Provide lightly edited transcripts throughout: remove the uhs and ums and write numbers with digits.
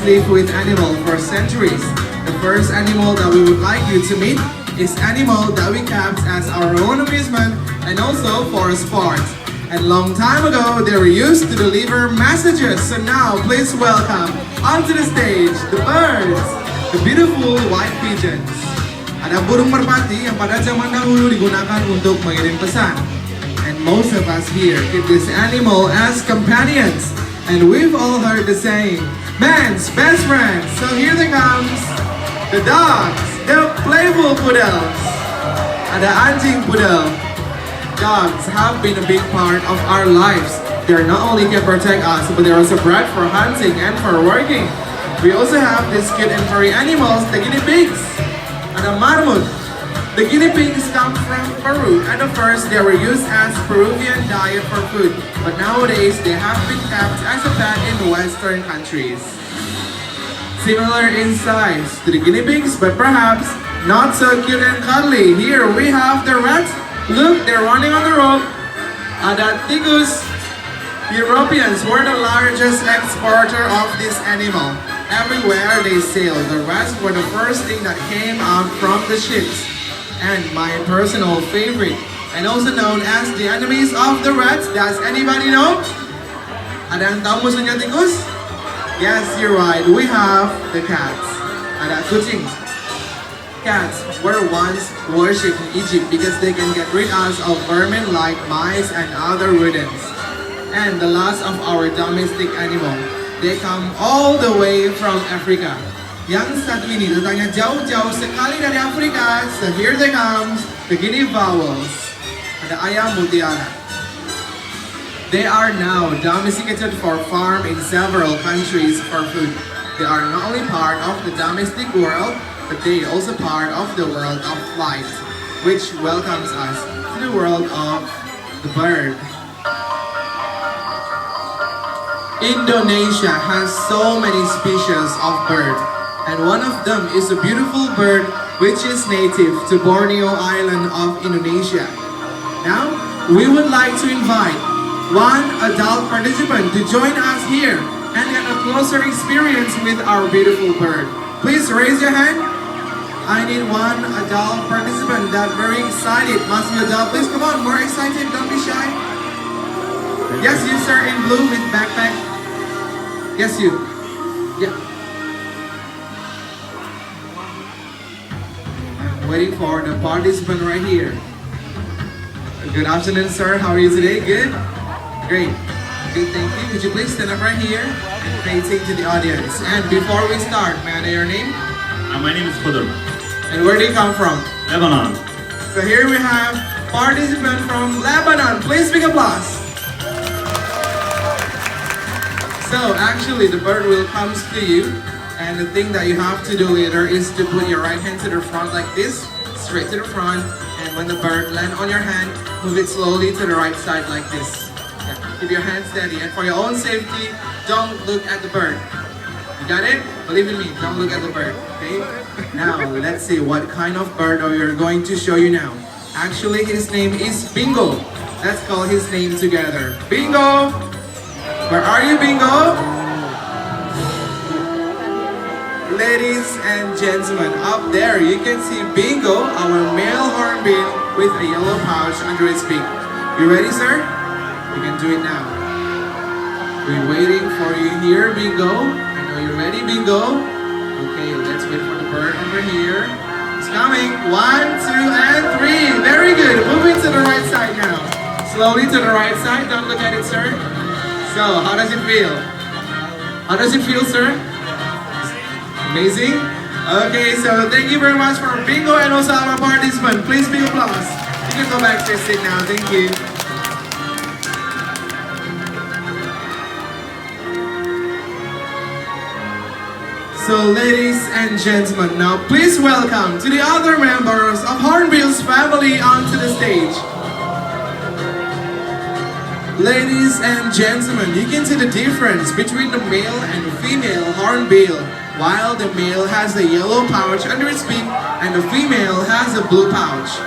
has lived with animals for centuries. The first animal that we would like you to meet is animal that we kept as our own amusement and also for sport. And long time ago, they were used to deliver messages. So now, please welcome onto the stage the birds, the beautiful white pigeons. Ada burung merpati yang pada zaman dahulu digunakan untuk mengirim pesan. And most of us here keep this animal as companions. And we've all heard the saying, man's best friend. So here they comes, the dogs, the playful poodles. Ada anjing poodle. Dogs have been a big part of our lives. They not only can protect us, but they're also bred for hunting and for working. We also have these cute and furry animals, the guinea pigs. Ada marmot. The guinea pigs come from Peru, and at first they were used as Peruvian diet for food, but nowadays they have been kept as a pet in Western countries. Similar in size to the guinea pigs, but perhaps not so cute and cuddly. Here we have the rats. Look, they're running on the rope. Ada tigus. Europeans were the largest exporter of this animal. Everywhere they sailed, the rats were the first thing that came out from the ships. And my personal favorite, and also known as the enemies of the rats, does anybody know? Ada yang tahu musuhnya tikus? Yes, you're right, we have the cats. Ada kucing. Cats were once worshipped in Egypt because they can get rid of vermin like mice and other rodents. And the last of our domestic animal, they come all the way from Africa. Yang satu ini datangnya jauh-jauh sekali dari Afrika. So here they comes, the guinea fowls. Ada ayam mutiara. They are now domesticated for farm in several countries for food. They are not only part of the domestic world, but they also part of the world of flight, which welcomes us to the world of the bird. Indonesia has so many species of bird, and one of them is a beautiful bird which is native to Borneo Island of Indonesia. Now, we would like to invite one adult participant to join us here and get a closer experience with our beautiful bird. Please raise your hand. I need one adult participant that's very excited. Must be adult. Please come on, more excited, don't be shy. Yes, you sir in blue with backpack. Yes, you. Yeah. I'm waiting for the participant right here. Good afternoon, sir. How are you today? Good? Great. Good, thank you. Could you please stand up right here and facing to the audience? And before we start, may I know your name? My name is Khudr. And where do you come from? Lebanon. So here we have participant from Lebanon. Please big applause. So actually the bird will come to you, and the thing that you have to do later is to put your right hand to the front like this, straight to the front, and when the bird lands on your hand, move it slowly to the right side like this. Yeah. Keep your hand steady, and for your own safety, don't look at the bird. You got it? Believe in me, don't look at the bird, okay? Now, let's see what kind of bird we are going to show you now. Actually, his name is Bingo. Let's call his name together. Bingo! Where are you, Bingo? Ladies and gentlemen, up there you can see Bingo, our male hornbill with a yellow pouch under his beak. You ready, sir? You can do it now. We're waiting for you here, Bingo. I know you're ready, Bingo. Okay, let's wait for the bird over here. It's coming. 1, 2, and 3. Very good. Moving to the right side now. Slowly to the right side. Don't look at it, sir. So, how does it feel? How does it feel, sir? Amazing? Okay, so thank you very much for Bingo and also our participant. Please big applause. You can go back to your seat now. Thank you. So ladies and gentlemen, now please welcome to the other members of Hornbill's family onto the stage. Ladies and gentlemen, you can see the difference between the male and female hornbill. While the male has a yellow pouch under its beak and the female has a blue pouch.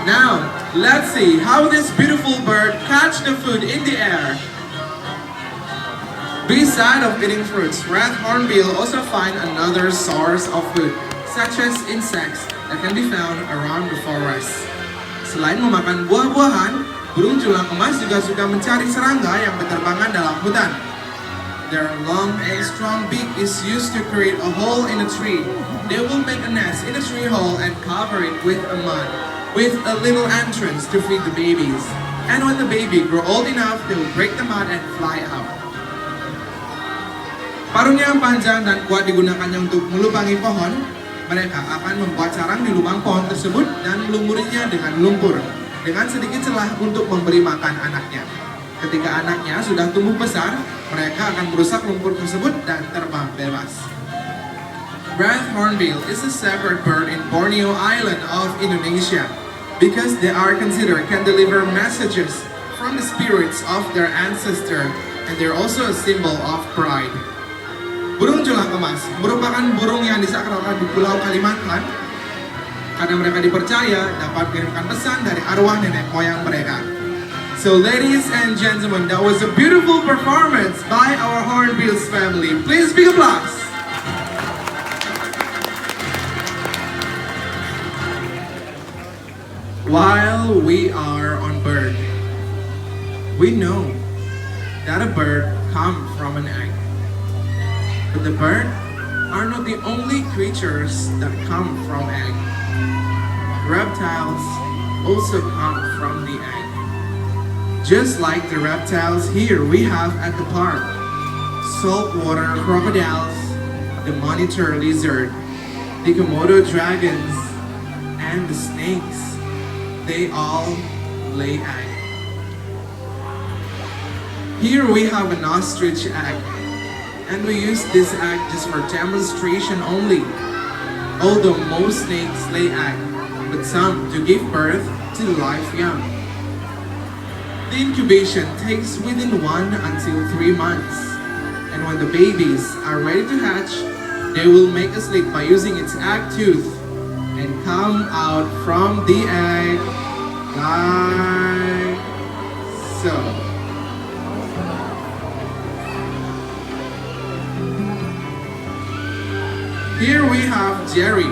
Now, let's see how this beautiful bird catch the food in the air. Beside of eating fruits, red hornbill also find another source of food, such as insects that can be found around the forest. Selain memakan buah-buahan, burung julang emas juga suka mencari serangga yang berterbangan dalam hutan. Their long and strong beak is used to create a hole in a tree. They will make a nest in a tree hole and cover it with a mud, with a little entrance to feed the babies. And when the baby grow old enough, they will break the mud and fly out. Parungnya yang panjang dan kuat digunakannya untuk melubangi pohon. Mereka akan membuat sarang di lubang pohon tersebut dan melumurinya dengan lumpur, dengan sedikit celah untuk memberi makan anaknya. Ketika anaknya sudah tumbuh besar, mereka akan merusak lumpur tersebut dan terbang bebas. Red hornbill is a sacred bird in Borneo Island of Indonesia because they are considered can deliver messages from the spirits of their ancestor, and they're also a symbol of pride. Burung julang emas merupakan burung yang disakralkan di Pulau Kalimantan karena mereka dipercaya dapat mengirimkan pesan dari arwah nenek moyang mereka. So ladies and gentlemen, that was a beautiful performance by our Hornbills family. Please big applause. While we are on bird, we know that a bird comes from an egg. But the bird are not the only creatures that come from egg. Reptiles also come from the egg. Just like the reptiles here we have at the park. Saltwater crocodiles, the monitor lizard, the Komodo dragons, and the snakes. They all lay egg. Here we have an ostrich egg. And we use this egg just for demonstration only. Although most snakes lay egg, but some do give birth to live young. The incubation takes within 1 until 3 months. And when the babies are ready to hatch, they will make a slit by using its egg tooth and come out from the egg like so. Here we have Jerry,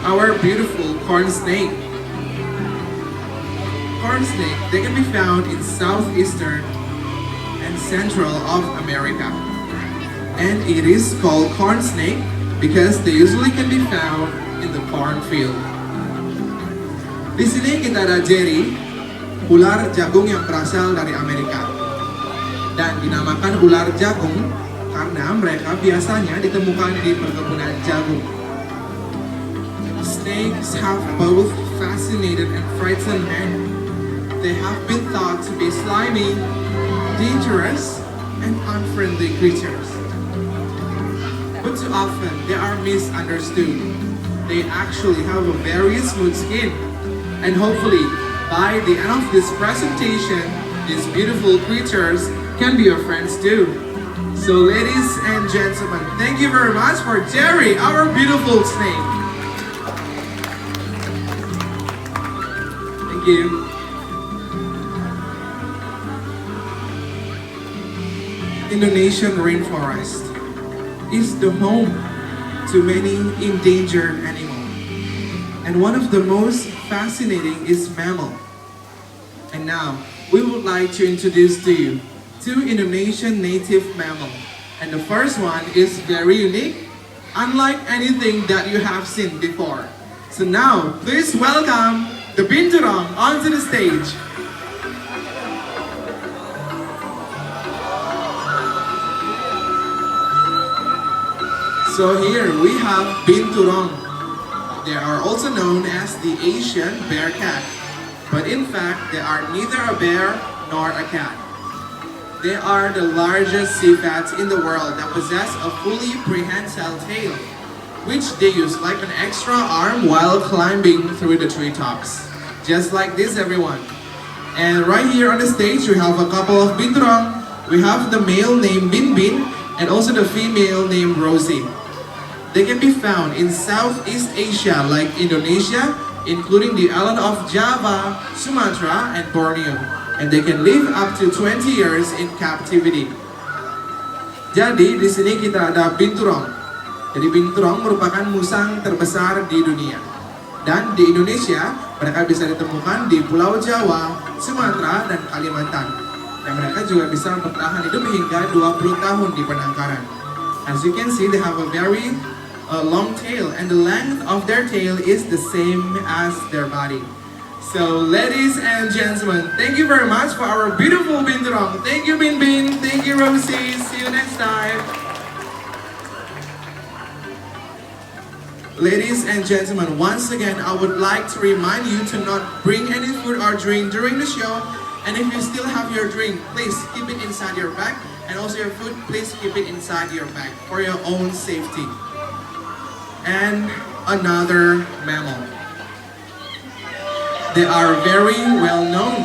our beautiful corn snake. Corn snake, they can be found in southeastern and central of America. And it is called corn snake because they usually can be found in the cornfield. Di sini kita ada Jerry, ular jagung yang berasal dari Amerika. Dan dinamakan ular jagung karena mereka biasanya ditemukan di perkebunan jagung. Snakes have both fascinated and frightened men. They have been thought to be slimy, dangerous, and unfriendly creatures. But too often they are misunderstood. They actually have a very smooth skin. And hopefully, by the end of this presentation, these beautiful creatures can be your friends too. So ladies and gentlemen, thank you very much for Jerry, our beautiful snake. Thank you. Indonesian rainforest is the home to many endangered animals. And one of the most fascinating is mammal. And now, we would like to introduce to you 2 Indonesian native mammals. And the first one is very unique, unlike anything that you have seen before. So now, please welcome the binturong onto the stage. So here we have binturong. They are also known as the Asian bear cat. But in fact, they are neither a bear nor a cat. They are the largest sea bats in the world that possess a fully prehensile tail, which they use like an extra arm while climbing through the treetops. Just like this, everyone. And right here on the stage, we have a couple of binturong. We have the male named Bin Bin and also the female named Rosie. They can be found in Southeast Asia like Indonesia, including the island of Java, Sumatra, and Borneo. And they can live up to 20 years in captivity. Jadi di sini kita ada binturong. Jadi binturong merupakan musang terbesar di dunia. Dan di Indonesia, mereka bisa ditemukan di Pulau Jawa, Sumatera, dan Kalimantan. Dan mereka juga bisa bertahan hidup hingga 20 tahun di penangkaran. As you can see, they have a very long tail, and the length of their tail is the same as their body. So, ladies and gentlemen, thank you very much for our beautiful binturong. Thank you, Bin Bin. Thank you, Rosie. See you next time. Ladies and gentlemen, once again, I would like to remind you to not bring any food or drink during the show. And if you still have your drink, please keep it inside your bag. And also your food, please keep it inside your bag for your own safety. And another mammal. They are very well known.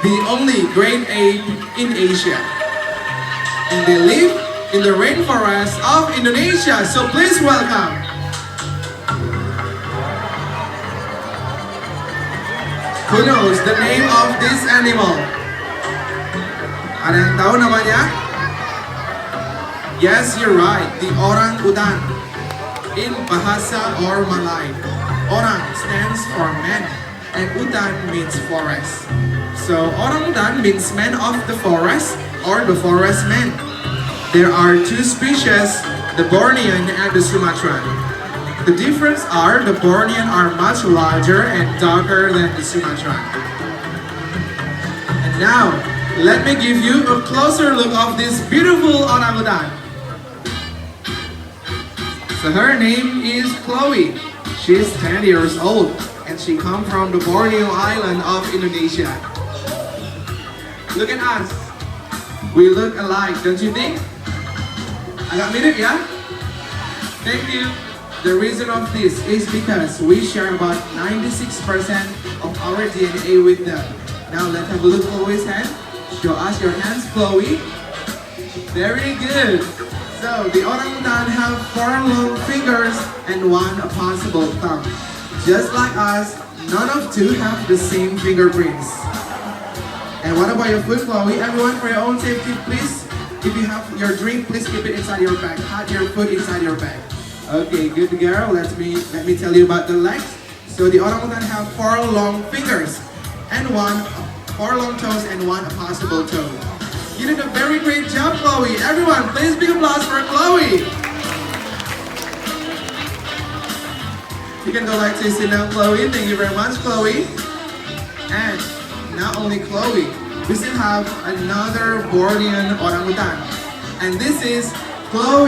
The only great ape in Asia. And they live in the rainforest of Indonesia. So please welcome who knows the name of this animal? Ada yang tahu namanya? Yes, you're right. The orang utan. In Bahasa or Malay, orang stands for man and utan means forest. So orang utan means man of the forest or the forest man. There are two species, the Bornean and the Sumatran. The difference are the Bornean are much larger and darker than the Sumatran. And now, let me give you a closer look of this beautiful orangutan. So her name is Chloe. She's 10 years old and she comes from the Borneo island of Indonesia. Look at us. We look alike, don't you think? Agak mirip ya? Thank you. The reason of this is because we share about 96% of our DNA with them. Now let's have a look at Chloe's hand. Show us your hands, Chloe. Very good. So the orangutan have 4 long fingers and 1 opposable thumb. Just like us, none of 2 have the same fingerprints. And what about your food, Chloe? Everyone, for your own safety, please. If you have your drink, please keep it inside your bag. Hide your food inside your bag. Okay, good girl. Let me tell you about the legs. So the orangutan have 4 long fingers and 4 long toes and 1 opposable toe. You did a very great job, Chloe. Everyone, please big applause for Chloe. You can go back to sit down, Chloe. Thank you very much, Chloe. And not only Chloe, we still have another Bornean orangutan. And this is Chloe.